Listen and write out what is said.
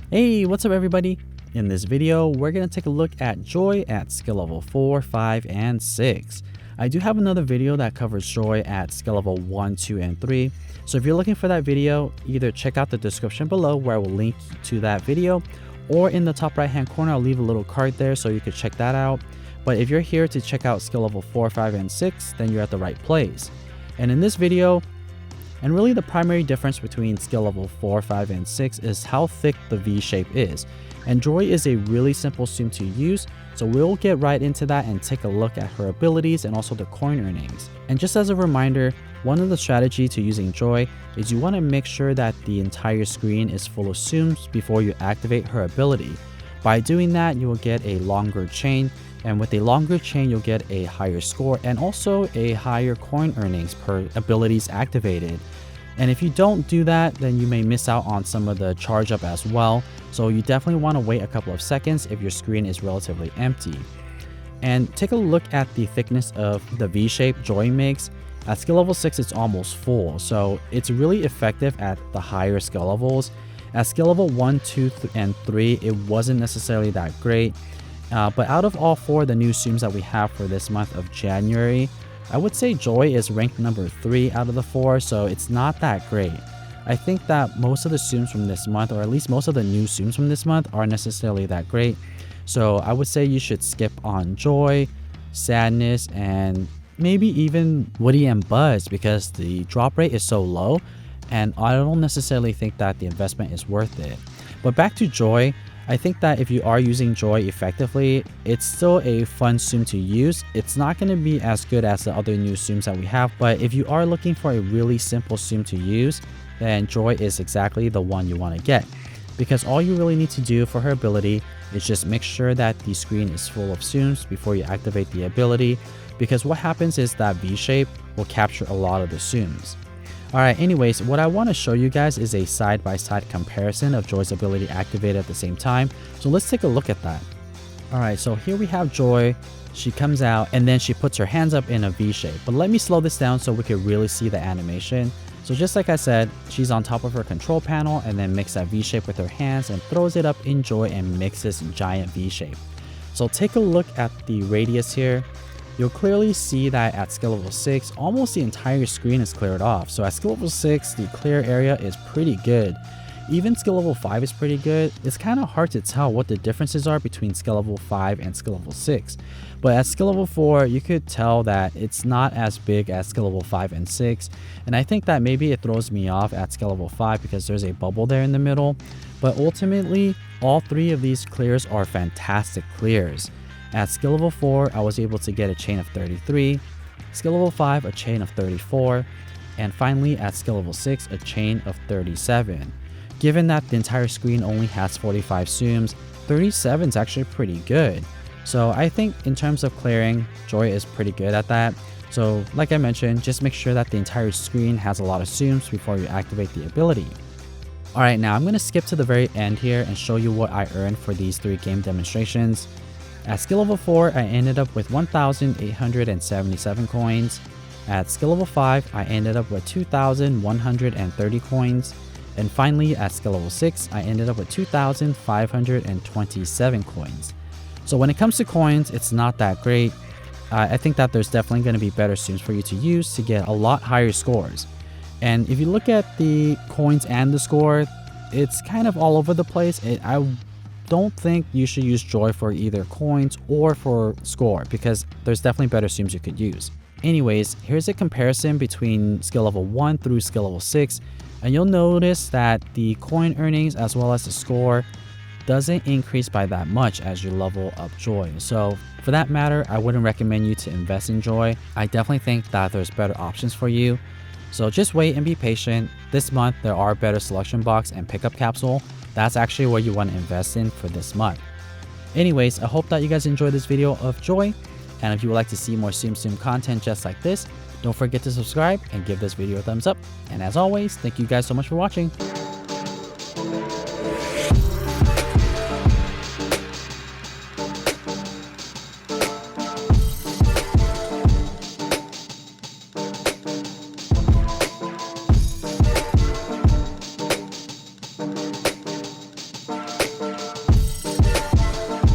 Hey, what's up everybody? In this video, we're going to take a look at Joy at skill level 4, 5, and 6. I do have another video that covers Joy at skill level 1, 2, and 3. So if you're looking for that video, either check out the description below where I will link to that video, or in the top right hand corner, I'll leave a little card there so you can check that out. But if you're here to check out skill level 4, 5, and 6, then you're at the right place. And in this video, and really the primary difference between skill level 4, 5, and 6 is how thick the V shape is. And Joy is a really simple Tsum to use, so we'll get right into that and take a look at her abilities and also the coin earnings. And just as a reminder, one of the strategies to using Joy is you want to make sure that the entire screen is full of Tsums before you activate her ability. By doing that, you will get a longer chain, and with a longer chain, you'll get a higher score and also a higher coin earnings per abilities activated. And if you don't do that, then you may miss out on some of the charge up as well. So you definitely want to wait a couple of seconds if your screen is relatively empty. And take a look at the thickness of the V shape Joy makes. At skill level 6, it's almost full. So it's really effective at the higher skill levels. At skill level 1, 2, and 3, it wasn't necessarily that great. But out of all 4 of the new Tsums that we have for this month of January, I would say Joy is ranked number 3 out of the 4, so it's not that great. I think that most of the Tsums from this month, or at least most of the new Tsums from this month, aren't necessarily that great. So I would say you should skip on Joy, Sadness, and maybe even Woody and Buzz because the drop rate is so low, and I don't necessarily think that the investment is worth it. But back to Joy, I think that if you are using Joy effectively, it's still a fun Tsum to use. It's not going to be as good as the other new Tsums that we have, but if you are looking for a really simple Tsum to use, then Joy is exactly the one you want to get. Because all you really need to do for her ability is just make sure that the screen is full of Tsums before you activate the ability, because what happens is that V shape will capture a lot of the Tsums. Alright, anyways, what I want to show you guys is a side-by-side comparison of Joy's ability activated at the same time. So let's take a look at that. Alright, so here we have Joy. She comes out and then she puts her hands up in a V shape. But let me slow this down so we can really see the animation. So just like I said, she's on top of her control panel and then makes that V shape with her hands and throws it up in Joy and makes this giant V shape. So take a look at the radius here. You'll clearly see that at skill level 6, almost the entire screen is cleared off. So at skill level 6, the clear area is pretty good. Even skill level 5 is pretty good. It's kind of hard to tell what the differences are between skill level 5 and skill level 6. But at skill level 4, you could tell that it's not as big as skill level 5 and 6. And I think that maybe it throws me off at skill level 5 because there's a bubble there in the middle. But ultimately, all 3 of these clears are fantastic clears. At skill level 4, I was able to get a chain of 33, skill level 5, a chain of 34, and finally at skill level 6, a chain of 37. Given that the entire screen only has 45 Tsums, 37 is actually pretty good. So I think in terms of clearing, Joy is pretty good at that. So like I mentioned, just make sure that the entire screen has a lot of Tsums before you activate the ability. Alright, now I'm going to skip to the very end here and show you what I earned for these 3 game demonstrations. At skill level 4, I ended up with 1,877 coins. At skill level 5, I ended up with 2,130 coins. And finally, at skill level 6, I ended up with 2,527 coins. So when it comes to coins, it's not that great. I think that there's definitely going to be better Tsums for you to use to get a lot higher scores. And if you look at the coins and the score, it's kind of all over the place. I don't think you should use Joy for either coins or for score because there's definitely better Tsums you could use. Anyways, here's a comparison between skill level 1 through skill level 6, and you'll notice that the coin earnings as well as the score doesn't increase by that much as you level up Joy. So for that matter, I wouldn't recommend you to invest in Joy. I definitely think that there's better options for you. So just wait and be patient. This month there are better selection box and pickup capsule. That's actually what you want to invest in for this month. Anyways, I hope that you guys enjoyed this video of Joy. And if you would like to see more Tsum Tsum content just like this, don't forget to subscribe and give this video a thumbs up. And as always, thank you guys so much for watching.